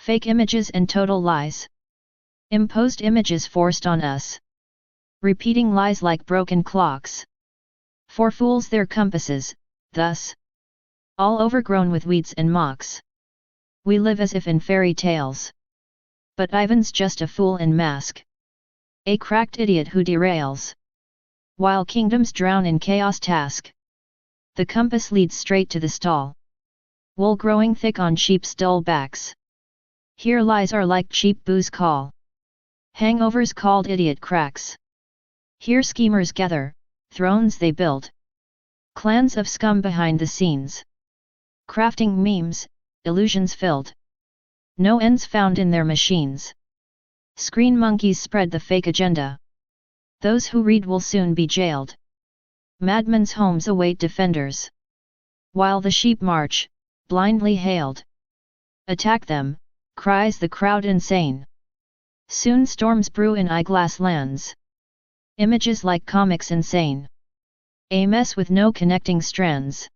Fake images and total lies. Imposed images forced on us. Repeating lies like broken clocks. For fools their compasses, thus. All overgrown with weeds and mocks. We live as if in fairy tales. But Ivan's just a fool in mask. A cracked idiot who derails. While kingdoms drown in chaos task. The compass leads straight to the stall. Wool growing thick on sheep's dull backs. Here lies are like cheap booze call. Hangovers called idiot cracks. Here schemers gather, thrones they build. Clans of scum behind the scenes. Crafting memes, illusions filled. No ends found in their machines. Screen monkeys spread the fake agenda. Those who read will soon be jailed. Madmen's homes await defenders. While the sheep march, blindly hailed. Attack them, cries the crowd insane. Soon storms brew in eyeglass lands. Images like comics insane. A mess with no connecting strands.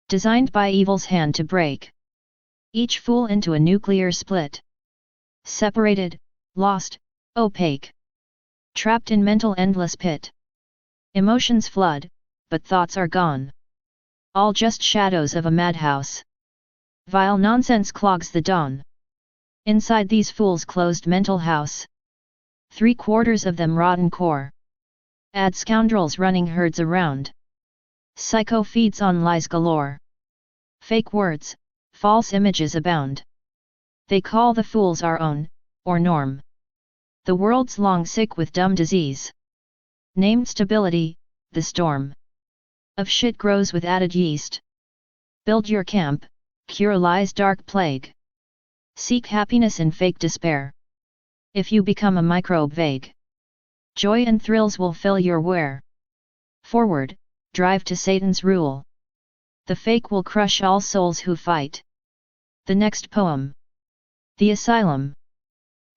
Designed by evil's hand to break. Each fool into a nuclear split. Separated, lost, opaque. Trapped in mental endless pit. Emotions flood, but thoughts are gone. All just shadows of a madhouse. Vile nonsense clogs the dawn. Inside these fools' closed mental house. 3/4 of them rotten core. Add scoundrels running herds around. Psycho feeds on lies galore. Fake words, false images abound. They call the fools our own, or norm. The world's long sick with dumb disease. Named stability, the storm. Of shit grows with added yeast. Build your camp, cure lies dark plague. Seek happiness in fake despair. If you become a microbe vague. Joy and thrills will fill your wear. Forward, drive to Satan's rule. The fake will crush all souls who fight. The next poem. The asylum.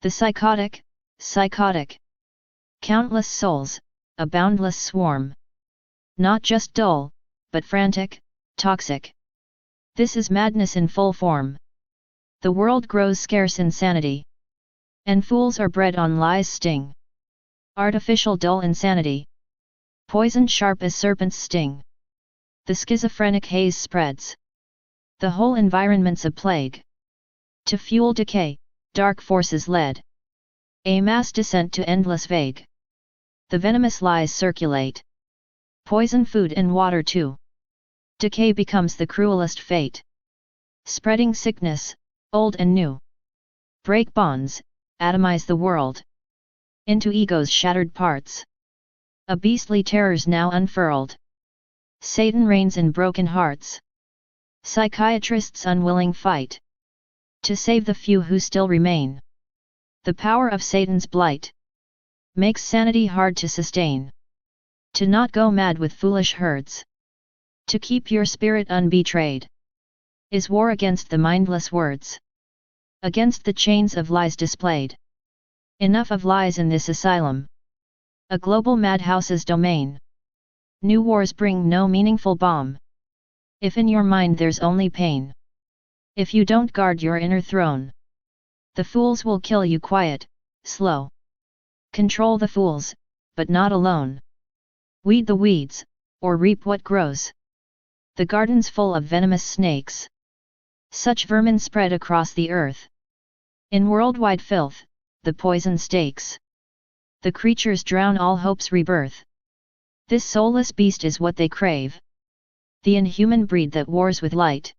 The psychotic, psychotic. Countless souls, a boundless swarm. Not just dull, but frantic, toxic. This is madness in full form. The world grows scarce insanity. And fools are bred on lies' sting. Artificial dull insanity. Poison sharp as serpent's sting. The schizophrenic haze spreads. The whole environment's a plague. To fuel decay, dark forces led. A mass descent to endless vague. The venomous lies circulate. Poison food and water too. Decay becomes the cruelest fate. Spreading sickness, old and new. Break bonds, atomize the world. Into ego's shattered parts. A beastly terror's now unfurled. Satan reigns in broken hearts. Psychiatrists unwilling fight. To save the few who still remain. The power of Satan's blight. Makes sanity hard to sustain. To not go mad with foolish herds. To keep your spirit unbetrayed. Is war against the mindless words. Against the chains of lies displayed. Enough of lies in this asylum. A global madhouse's domain. New wars bring no meaningful balm. If in your mind there's only pain. If you don't guard your inner throne. The fools will kill you quiet, slow. Control the fools, but not alone. Weed the weeds, or reap what grows. The garden's full of venomous snakes. Such vermin spread across the earth. In worldwide filth, the poison stakes. The creatures drown all hope's rebirth. This soulless beast is what they crave. The inhuman breed that wars with light.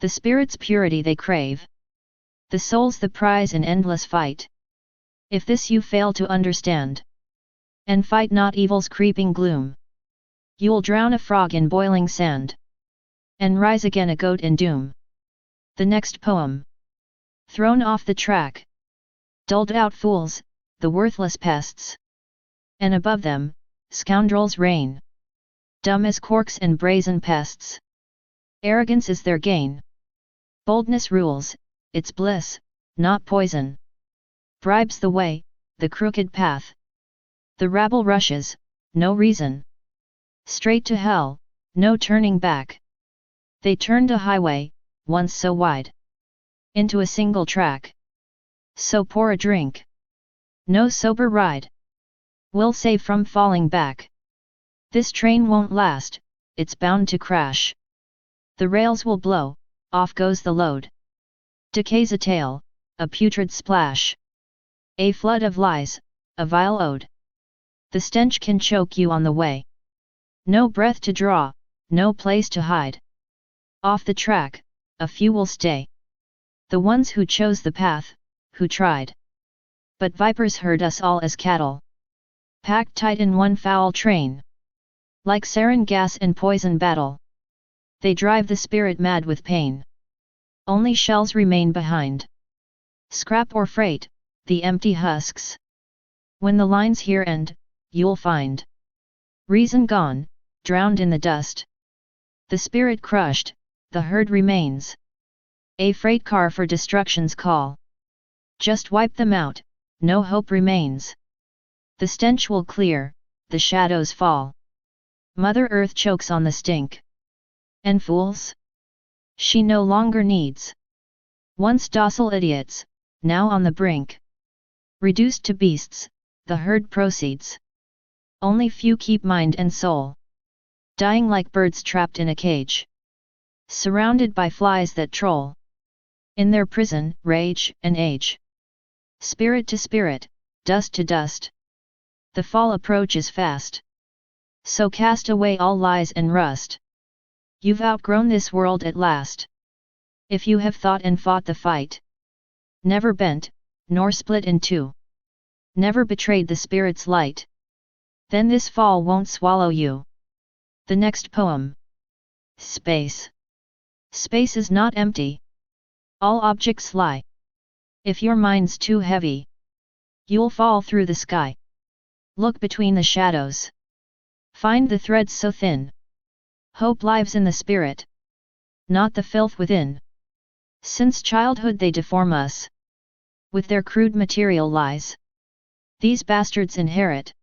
The spirit's purity they crave. The soul's the prize in endless fight. If this you fail to understand. And fight not evil's creeping gloom. You'll drown a frog in boiling sand. And rise again a goat in doom. The next poem. Thrown off the track. Dulled out fools, the worthless pests. And above them, scoundrels reign. Dumb as corks and brazen pests. Arrogance is their gain. Boldness rules, it's bliss, not poison. Bribes the way, the crooked path. The rabble rushes, no reason. Straight to hell, no turning back. They turned a highway, once so wide. into a single track. So pour a drink. No sober ride. Will save from falling back. This train won't last, it's bound to crash. The rails will blow, off goes the load. Decays a tale, a putrid splash. A flood of lies, a vile ode. The stench can choke you on the way. No breath to draw, no place to hide. Off the track, a few will stay. The ones who chose the path, who tried. But vipers herd us all as cattle, packed tight in one foul train. Like sarin gas and poison battle, they drive the spirit mad with pain. Only shells remain behind. Scrap or freight, the empty husks. When the lines here end, you'll find reason gone, drowned in the dust. The spirit crushed, the herd remains. A freight car for destruction's call. Just wipe them out, no hope remains. The stench will clear, the shadows fall. Mother Earth chokes on the stink. And fools? She no longer needs. Once docile idiots, now on the brink. Reduced to beasts, the herd proceeds. Only few keep mind and soul. Dying like birds trapped in a cage. Surrounded by flies that troll. In their prison, rage and age. Spirit to spirit, dust to dust. The fall approaches fast. So cast away all lies and rust. You've outgrown this world at last. If you have thought and fought the fight. Never bent, nor split in two. Never betrayed the spirit's light. Then this fall won't swallow you. The next poem. Space. Space is not empty. All objects lie. If your mind's too heavy, you'll fall through the sky. Look between the shadows. Find the threads so thin. Hope lives in the spirit, not the filth within. Since childhood they deform us with their crude material lies. These bastards inherit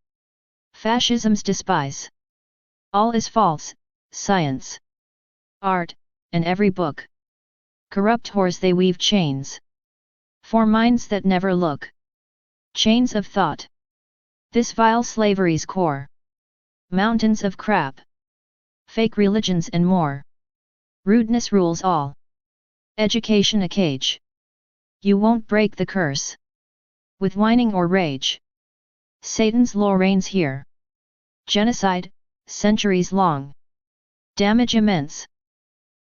fascism's despise. All is false, science, art, and every book. Corrupt whores they weave chains for minds that never look. Chains of thought. This vile slavery's core. Mountains of crap. Fake religions and more. Rudeness rules all. Education a cage. You won't break the curse with whining or rage. Satan's law reigns here. Genocide, centuries long. Damage immense.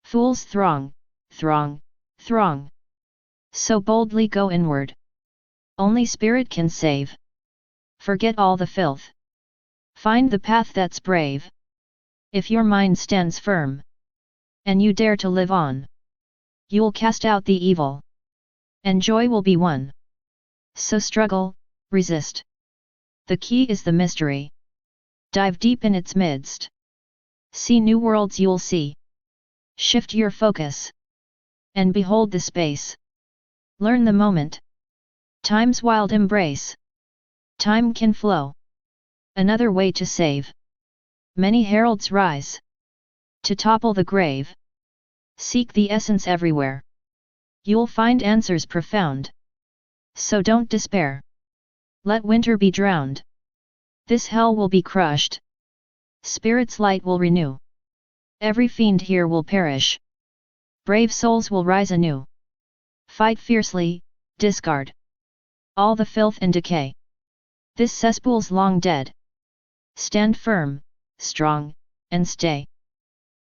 Fools throng, throng, throng. So boldly go inward. Only spirit can save. Forget all the filth. Find the path that's brave. If your mind stands firm, and you dare to live on, you'll cast out the evil, and joy will be won. So struggle, resist. The key is the mystery. Dive deep in its midst. See new worlds you'll see. Shift your focus, and behold the space. Learn the moment. Time's wild embrace. Time can flow. Another way to save. Many heralds rise to topple the grave. Seek the essence everywhere. You'll find answers profound. So don't despair. Let winter be drowned. This hell will be crushed. Spirit's light will renew. Every fiend here will perish. Brave souls will rise anew. Fight fiercely, discard all the filth and decay. This cesspool's long dead. Stand firm, strong, and stay.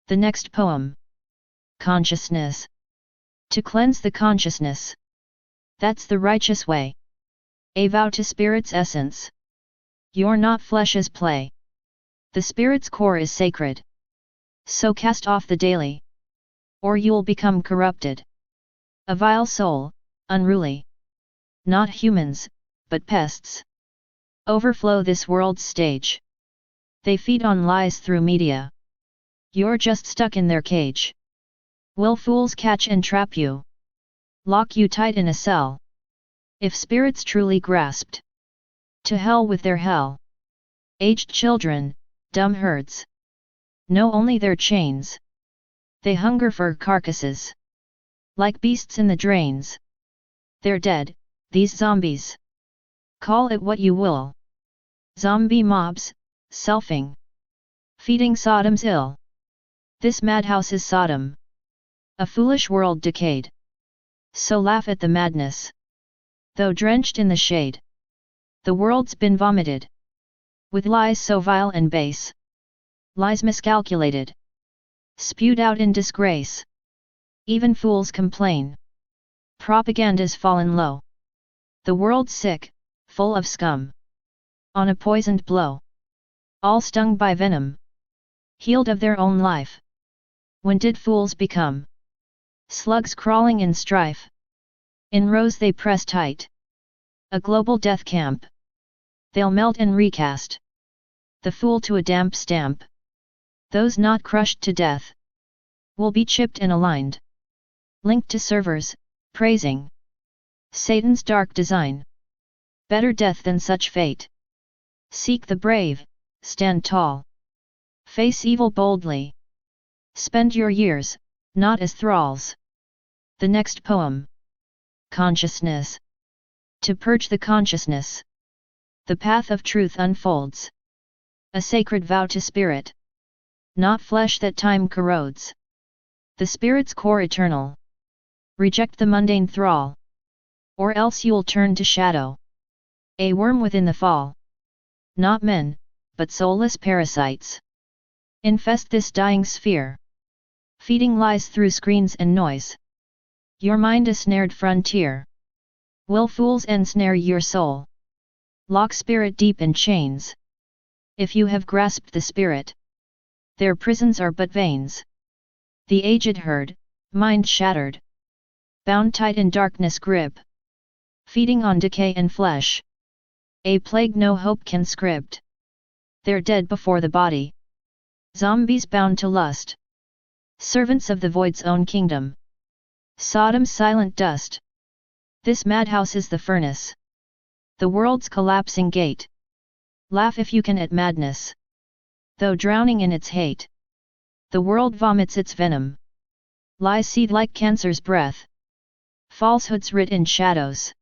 The next poem. Consciousness. To cleanse the consciousness. That's the righteous way. A vow to spirit's essence. You're not flesh's play. The spirit's core is sacred. So cast off the daily, or you'll become corrupted. A vile soul, unruly. Not humans, but pests. Overflow this world's stage. They feed on lies through media. You're just stuck in their cage. Will fools catch and trap you? Lock you tight in a cell. If spirits truly grasped, to hell with their hell. Aged children, dumb herds, know only their chains. They hunger for carcasses. Like beasts in the drains. They're dead, these zombies. Call it what you will. Zombie mobs, selfing. Feeding Sodom's ill. This madhouse is Sodom. A foolish world decayed. So laugh at the madness. Though drenched in the shade. The world's been vomited. With lies so vile and base. Lies miscalculated. Spewed out in disgrace. Even fools complain. Propaganda's fallen low. The world's sick, full of scum. On a poisoned blow. All stung by venom. Healed of their own life. When did fools become? Slugs crawling in strife. In rows they press tight. A global death camp. They'll melt and recast. The fool to a damp stamp. Those not crushed to death. Will be chipped and aligned. Linked to servers, praising Satan's dark design. Better death than such fate. Seek the brave, stand tall. Face evil boldly. Spend your years, not as thralls. The next poem. Consciousness. To purge the consciousness. The path of truth unfolds. A sacred vow to spirit. Not flesh that time corrodes. The spirit's core eternal. Reject the mundane thrall. Or else you'll turn to shadow. A worm within the fall. Not men, but soulless parasites. Infest this dying sphere. Feeding lies through screens and noise. Your mind a snared frontier. Will fools ensnare your soul. Lock spirit deep in chains. If you have grasped the spirit. Their prisons are but veins. The aged herd, mind shattered. Bound tight in darkness grip. Feeding on decay and flesh. A plague no hope can script. They're dead before the body. Zombies bound to lust. Servants of the void's own kingdom. Sodom's silent dust. This madhouse is the furnace. The world's collapsing gate. Laugh if you can at madness. Though drowning in its hate. The world vomits its venom. Lies seethe like cancer's breath. Falsehoods writ in shadows.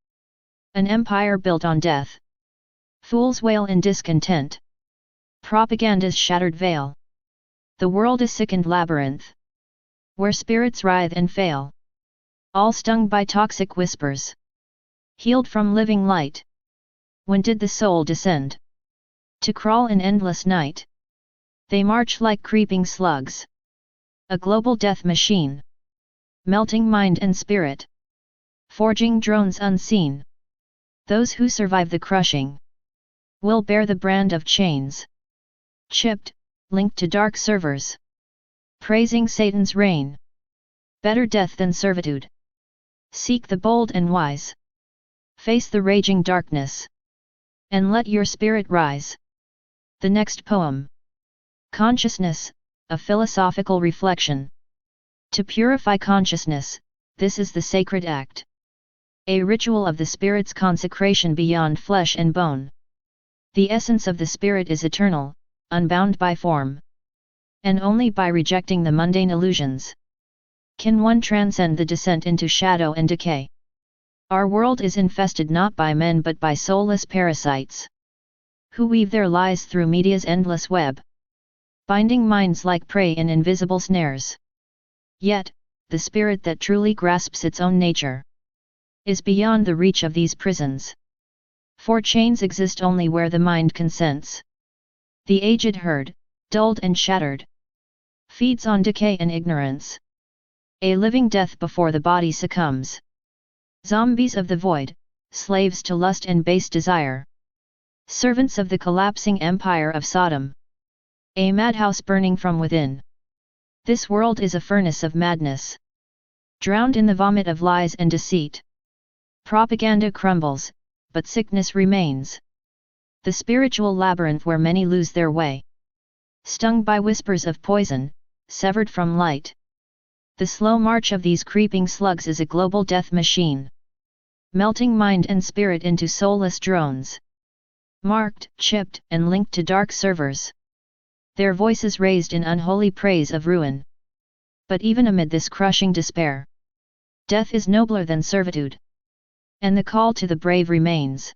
An empire built on death. Fools wail in discontent. Propaganda's shattered veil. The world a sickened labyrinth. Where spirits writhe and fail. All stung by toxic whispers. Healed from living light. When did the soul descend? To crawl in endless night. They march like creeping slugs. A global death machine. Melting mind and spirit. Forging drones unseen. Those who survive the crushing. Will bear the brand of chains. Chipped, linked to dark servers. Praising Satan's reign. Better death than servitude. Seek the bold and wise. Face the raging darkness. And let your spirit rise. The next poem. Consciousness, a philosophical reflection. To purify consciousness, this is the sacred act. A ritual of the spirit's consecration beyond flesh and bone. The essence of the spirit is eternal, unbound by form. And only by rejecting the mundane illusions can one transcend the descent into shadow and decay. Our world is infested not by men but by soulless parasites, who weave their lies through media's endless web, binding minds like prey in invisible snares. Yet, the spirit that truly grasps its own nature is beyond the reach of these prisons. For chains exist only where the mind consents. The aged herd, dulled and shattered, feeds on decay and ignorance. A living death before the body succumbs. Zombies of the void, slaves to lust and base desire. Servants of the collapsing empire of Sodom. A madhouse burning from within. This world is a furnace of madness. Drowned in the vomit of lies and deceit. Propaganda crumbles, but sickness remains. The spiritual labyrinth where many lose their way. Stung by whispers of poison, severed from light. The slow march of these creeping slugs is a global death machine. Melting mind and spirit into soulless drones. Marked, chipped, and linked to dark servers. Their voices raised in unholy praise of ruin. But even amid this crushing despair, Death is nobler than servitude. And the call to the brave remains.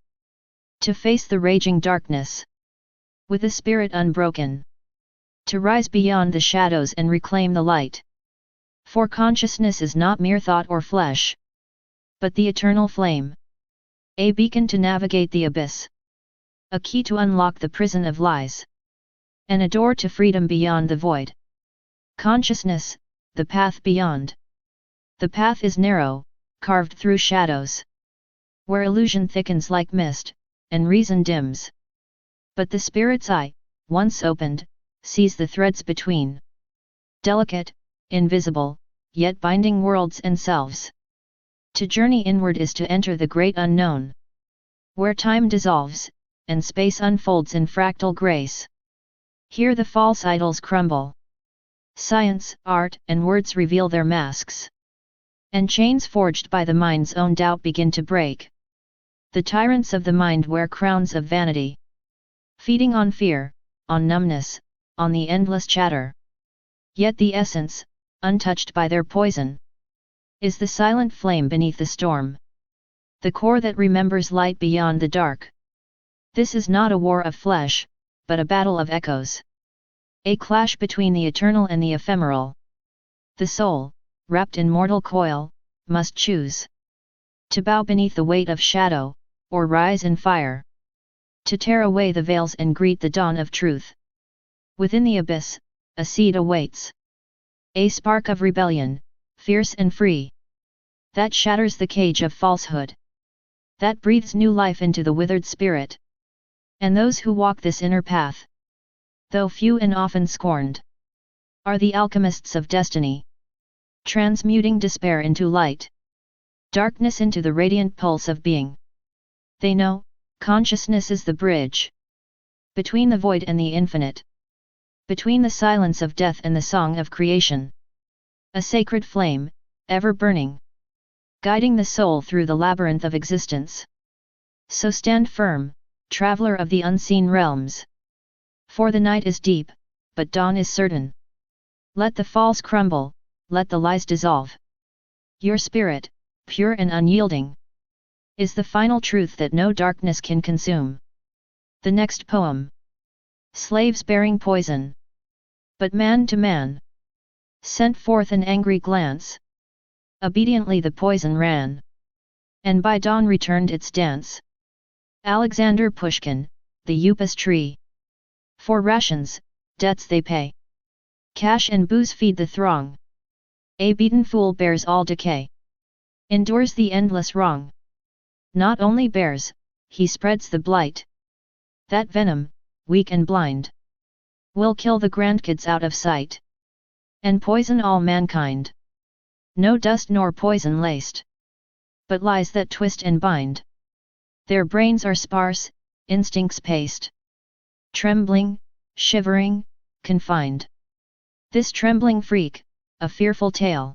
To face the raging darkness. With a spirit unbroken. To rise beyond the shadows and reclaim the light. For consciousness is not mere thought or flesh. But the eternal flame. A beacon to navigate the abyss. A key to unlock the prison of lies. And a door to freedom beyond the void. Consciousness, the path beyond. The path is narrow, carved through shadows. Where illusion thickens like mist, and reason dims. But the spirit's eye, once opened, sees the threads between. Delicate, invisible, yet binding worlds and selves. To journey inward is to enter the great unknown. Where time dissolves, and space unfolds in fractal grace. Here the false idols crumble. Science, art, and words reveal their masks. And chains forged by the mind's own doubt begin to break. The tyrants of the mind wear crowns of vanity. Feeding on fear, on numbness, on the endless chatter. Yet the essence, untouched by their poison, is the silent flame beneath the storm. The core that remembers light beyond the dark. This is not a war of flesh, but a battle of echoes. A clash between the eternal and the ephemeral. The soul, wrapped in mortal coil, must choose. To bow beneath the weight of shadow, or rise in fire. To tear away the veils and greet the dawn of truth. Within the abyss, a seed awaits. A spark of rebellion, fierce and free. That shatters the cage of falsehood. That breathes new life into the withered spirit. And those who walk this inner path, though few and often scorned, are the alchemists of destiny. Transmuting despair into light. Darkness into the radiant pulse of being. They know, consciousness is the bridge. Between the void and the infinite. Between the silence of death and the song of creation. A sacred flame, ever burning. Guiding the soul through the labyrinth of existence. So stand firm, traveler of the unseen realms. For the night is deep, but dawn is certain. Let the false crumble, let the lies dissolve. Your spirit, pure and unyielding, is the final truth that no darkness can consume. The next poem. Slaves bearing poison. But man to man sent forth an angry glance. Obediently the poison ran. And by dawn returned its dance. Alexander Pushkin, the upas tree. For rations, debts they pay. Cash and booze feed the throng. A beaten fool bears all decay. Endures the endless wrong. Not only bears, he spreads the blight. That venom, weak and blind, will kill the grandkids out of sight. And poison all mankind. No dust nor poison laced. But lies that twist and bind. Their brains are sparse, instincts paced. Trembling, shivering, confined. This trembling freak, a fearful tale.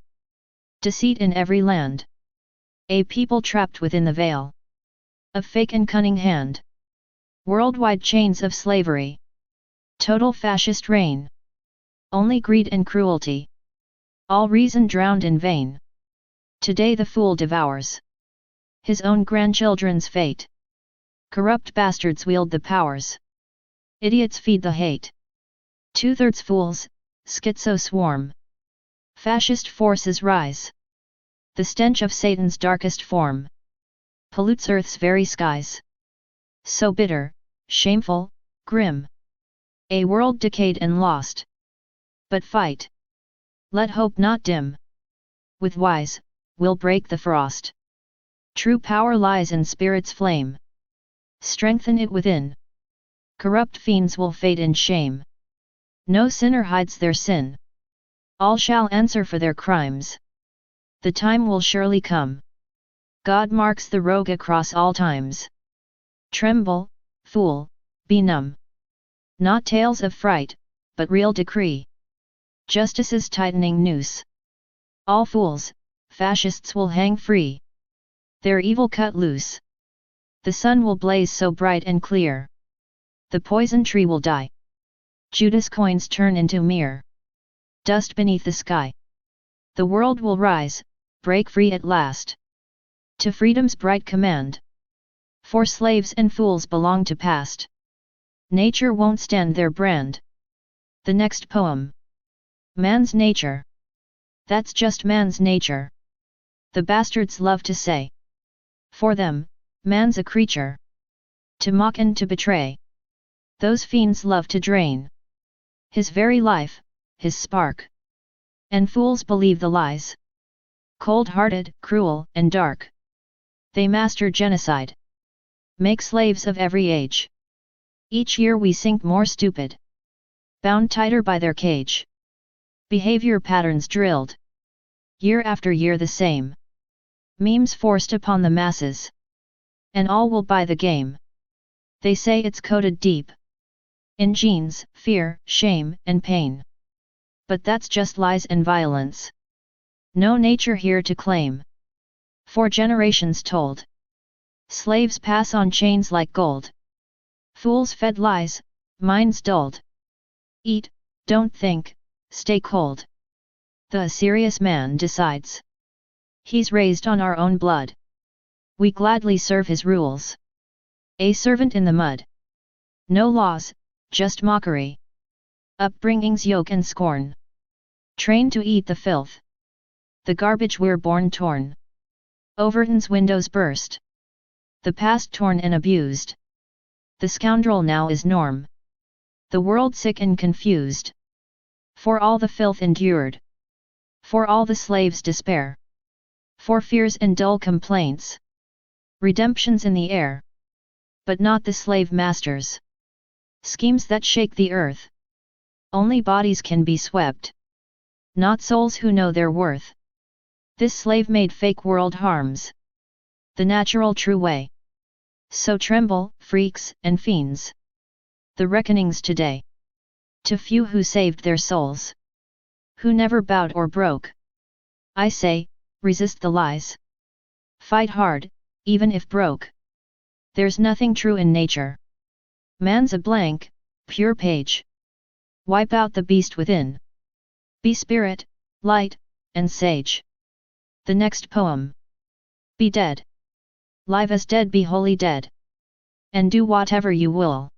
Deceit in every land. A people trapped within the veil of fake and cunning hand. Worldwide chains of slavery. Total fascist reign. Only greed and cruelty. All reason drowned in vain. Today the fool devours his own grandchildren's fate. Corrupt bastards wield the powers. Idiots feed the hate. 2/3 fools, schizo swarm. Fascist forces rise. The stench of Satan's darkest form pollutes earth's very skies. So bitter, shameful, grim. A world decayed and lost. But fight. Let hope not dim. With wise, we'll break the frost. True power lies in spirit's flame. Strengthen it within. Corrupt fiends will fade in shame. No sinner hides their sin. All shall answer for their crimes. The time will surely come. God marks the rogue across all times. Tremble, fool, be numb. Not tales of fright, but real decree. Justice's tightening noose. All fools, fascists will hang free. Their evil cut loose. The sun will blaze so bright and clear. The poison tree will die. Judas coins turn into mere dust beneath the sky. The world will rise, break free at last. To freedom's bright command. For slaves and fools belong to past. Nature won't stand their brand. The next poem. Man's nature. That's just man's nature. The bastards love to say. For them, man's a creature. To mock and to betray. Those fiends love to drain his very life, his spark. And fools believe the lies. Cold-hearted, cruel, and dark. They master genocide. Make slaves of every age. Each year we sink more stupid. Bound tighter by their cage. Behavior patterns drilled. Year after year the same. Memes forced upon the masses. And all will buy the game. They say it's coded deep. In genes, fear, shame, and pain. But that's just lies and violence. No nature here to claim. For generations told. Slaves pass on chains like gold. Fools fed lies, minds dulled. Eat, don't think, stay cold. The serious man decides. He's raised on our own blood. We gladly serve his rules. A servant in the mud. No laws, just mockery. Upbringing's yoke and scorn. Trained to eat the filth. The garbage we're born torn. Overton's windows burst. The past torn and abused. The scoundrel now is norm. The world sick and confused. For all the filth endured. For all the slaves' despair. For fears and dull complaints. Redemption's in the air. But not the slave masters. Schemes that shake the earth. Only bodies can be swept. Not souls who know their worth. This slave-made fake world harms the natural true way. So tremble, freaks and fiends. The reckoning's today. To few who saved their souls. Who never bowed or broke. I say, resist the lies. Fight hard, even if broke. There's nothing true in nature. Man's a blank, pure page. Wipe out the beast within. Be spirit, light, and sage. The next poem. Be dead. Live as dead, be wholly dead. And do whatever you will.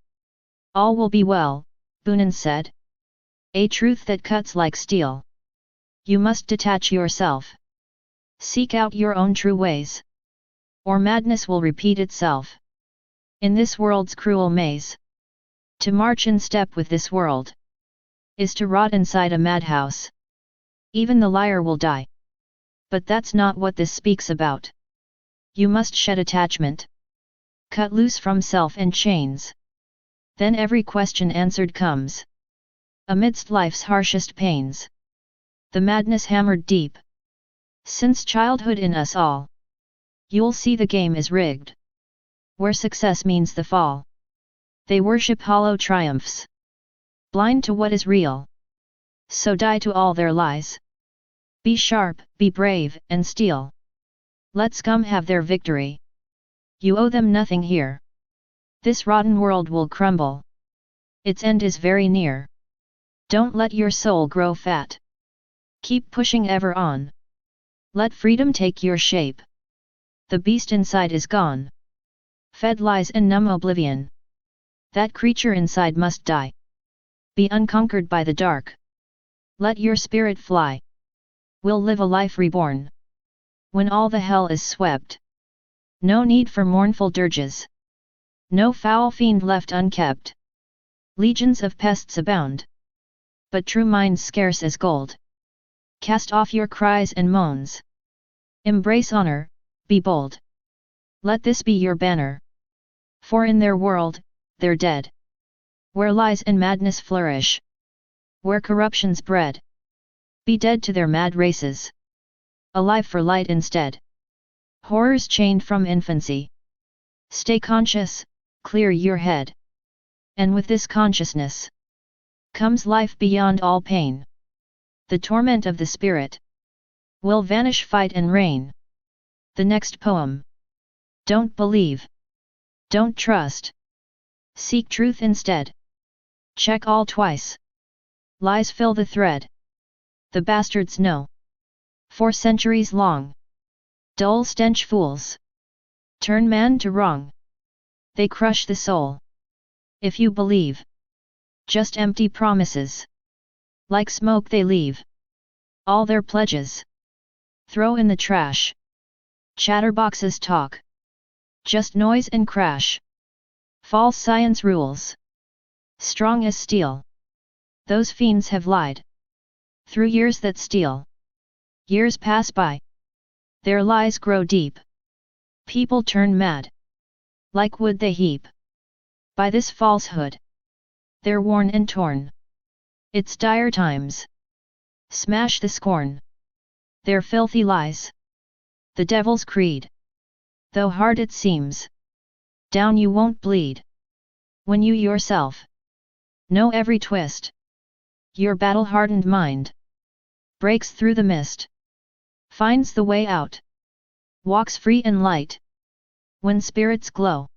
All will be well, Bunin said. A truth that cuts like steel. You must detach yourself. Seek out your own true ways. Or madness will repeat itself. In this world's cruel maze. To march in step with this world. Is to rot inside a madhouse. Even the liar will die. But that's not what this speaks about. You must shed attachment. Cut loose from self and chains. Then every question answered comes. Amidst life's harshest pains. The madness hammered deep. Since childhood in us all. You'll see the game is rigged. Where success means the fall. They worship hollow triumphs. Blind to what is real. So die to all their lies. Be sharp, be brave, and steal. Let scum have their victory. You owe them nothing here. This rotten world will crumble. Its end is very near. Don't let your soul grow fat. Keep pushing ever on. Let freedom take your shape. The beast inside is gone. Fed lies and numb oblivion. That creature inside must die. Be unconquered by the dark. Let your spirit fly. We'll live a life reborn. When all the hell is swept. No need for mournful dirges. No foul fiend left unkept. Legions of pests abound. But true minds scarce as gold. Cast off your cries and moans. Embrace honor, be bold. Let this be your banner. For in their world, they're dead. Where lies and madness flourish. Where corruption's bred. Be dead to their mad races. Alive for light instead. Horrors chained from infancy. Stay conscious, clear your head. And with this consciousness comes life beyond all pain. The torment of the spirit will vanish, fight and reign. The next poem. Don't believe. Don't trust. Seek truth instead. Check all twice. Lies fill the thread. The bastards know. For centuries long. Dull stench fools. Turn man to wrong. They crush the soul. If you believe. Just empty promises. Like smoke they leave. All their pledges. Throw in the trash. Chatterboxes talk. Just noise and crash. False science rules. Strong as steel. Those fiends have lied. Through years that steal. Years pass by. Their lies grow deep. People turn mad. Like wood they heap. By this falsehood. They're worn and torn. It's dire times. Smash the scorn. Their filthy lies. The devil's creed. Though hard it seems. Down you won't bleed. When you yourself know every twist. Your battle-hardened mind breaks through the mist. Finds the way out. Walks free and light. When spirits glow.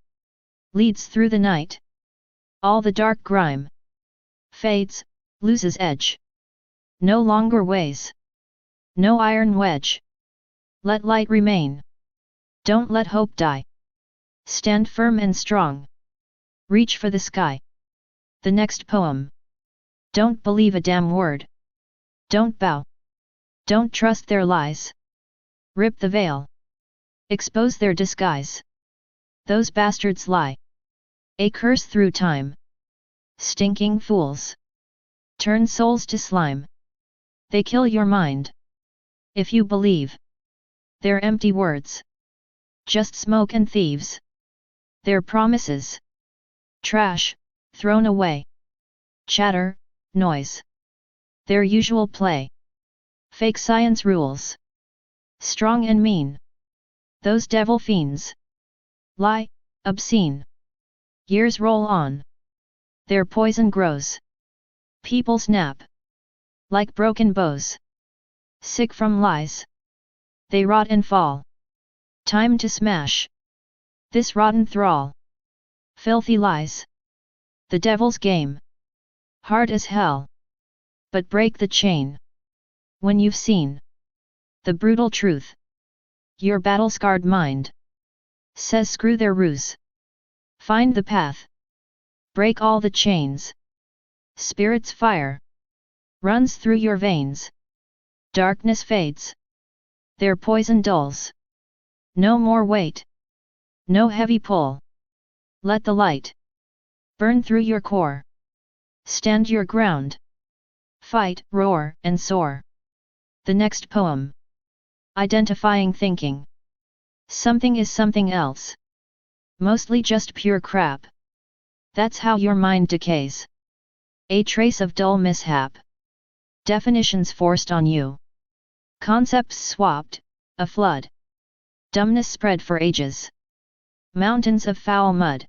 Leads through the night. All the dark grime fades, loses edge. No longer weighs. No iron wedge. Let light remain. Don't let hope die. Stand firm and strong. Reach for the sky. The next poem. Don't believe a damn word. Don't bow. Don't trust their lies. Rip the veil. Expose their disguise. Those bastards lie. A curse through time. Stinking fools. Turn souls to slime. They kill your mind. If you believe. Their empty words. Just smoke and thieves. Their promises. Trash, thrown away. Chatter, noise. Their usual play. Fake science rules. Strong and mean. Those devil fiends. Lie, obscene. Years roll on. Their poison grows. People snap. Like broken bows. Sick from lies. They rot and fall. Time to smash. This rotten thrall. Filthy lies. The devil's game. Hard as hell. But break the chain. When you've seen the brutal truth. Your battle-scarred mind says screw their ruse. Find the path. Break all the chains. Spirit's fire runs through your veins. Darkness fades. Their poison dulls. No more weight. No heavy pull. Let the light burn through your core. Stand your ground. Fight, roar, and soar. The next poem. Identifying thinking. Something is something else. Mostly just pure crap. That's how your mind decays. A trace of dull mishap. Definitions forced on you. Concepts swapped, a flood. Dumbness spread for ages. Mountains of foul mud.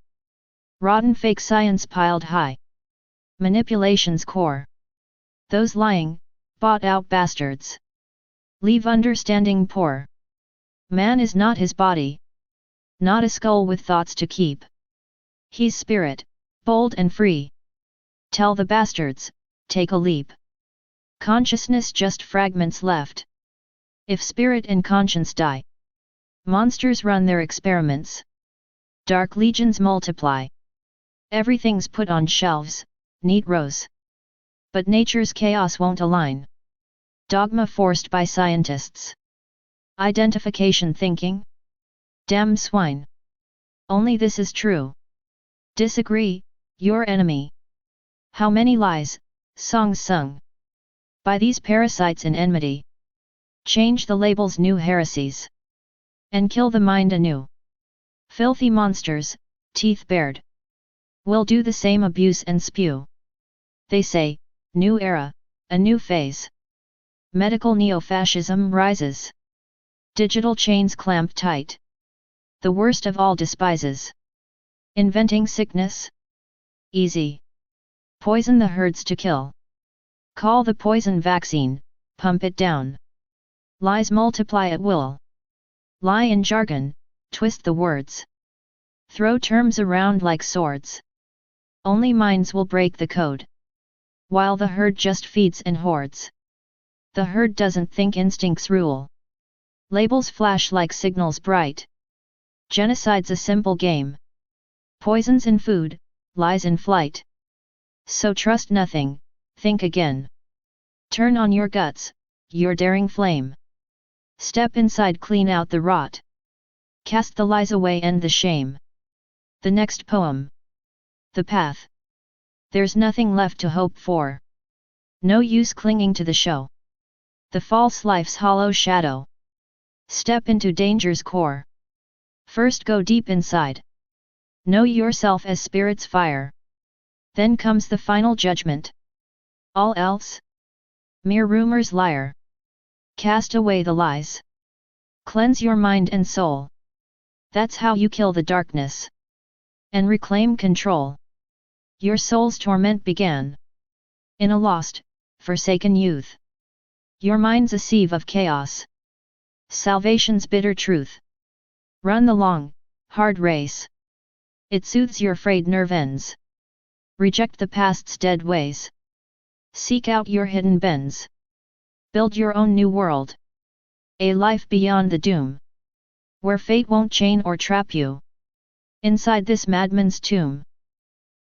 Rotten fake science piled high. Manipulation's core. Those lying, bought out bastards. Leave understanding poor. Man is not his body. Not a skull with thoughts to keep. He's spirit, bold and free. Tell the bastards, take a leap. Consciousness just fragments left. If spirit and conscience die. Monsters run their experiments. Dark legions multiply. Everything's put on shelves, neat rows. But nature's chaos won't align. Dogma forced by scientists. Identification thinking? Damn swine. Only this is true. Disagree, your enemy. How many lies, songs sung by these parasites in enmity. Change the labels, new heresies. And kill the mind anew. Filthy monsters, teeth bared. Will do the same abuse and spew. They say, new era, a new phase. Medical neo-fascism rises. Digital chains clamp tight. The worst of all despises. Inventing sickness? Easy. Poison the herds to kill. Call the poison vaccine, pump it down. Lies multiply at will. Lie in jargon, twist the words. Throw terms around like swords. Only minds will break the code. While the herd just feeds and hoards. The herd doesn't think, instincts rule. Labels flash like signals bright. Genocide's a simple game. Poisons in food, lies in flight. So trust nothing, think again. Turn on your guts, your daring flame. Step inside, clean out the rot. Cast the lies away, end the shame. The next poem. The path. There's nothing left to hope for. No use clinging to the show. The false life's hollow shadow. Step into danger's core. First go deep inside. Know yourself as spirit's fire. Then comes the final judgment. All else? Mere rumors, liar. Cast away the lies. Cleanse your mind and soul. That's how you kill the darkness. And reclaim control. Your soul's torment began. In a lost, forsaken youth. Your mind's a sieve of chaos. Salvation's bitter truth. Run the long, hard race. It soothes your frayed nerve ends. Reject the past's dead ways. Seek out your hidden bends. Build your own new world. A life beyond the doom. Where fate won't chain or trap you. Inside this madman's tomb.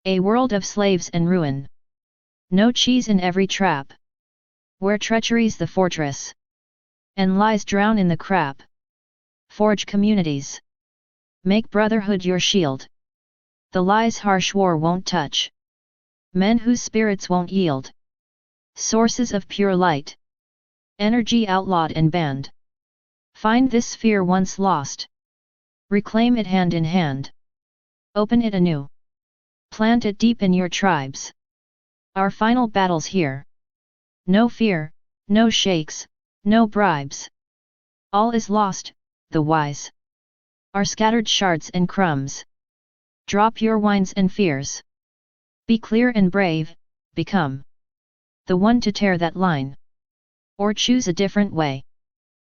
A world of slaves and ruin. No cheese in every trap. Where treachery's the fortress. And lies drown in the crap. Forge communities. Make brotherhood your shield. The lies harsh war won't touch. Men whose spirits won't yield. Sources of pure light. Energy outlawed and banned. Find this sphere once lost. Reclaim it hand in hand. Open it anew. Plant it deep in your tribes. Our final battle's here. No fear, no shakes, no bribes. All is lost, the wise are scattered shards and crumbs. Drop your whines and fears. Be clear and brave, become the one to tear that line. Or choose a different way.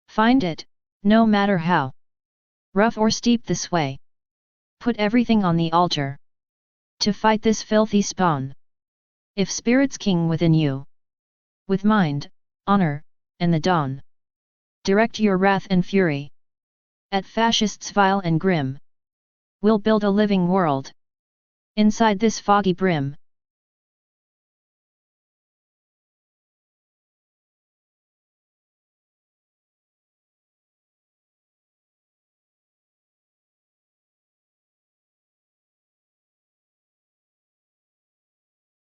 Find it, no matter how rough or steep this way. Put everything on the altar. To fight this filthy spawn. If spirit's king within you. With mind, honor, and the dawn. Direct your wrath and fury. At fascists vile and grim. We'll build a living world. Inside this foggy brim.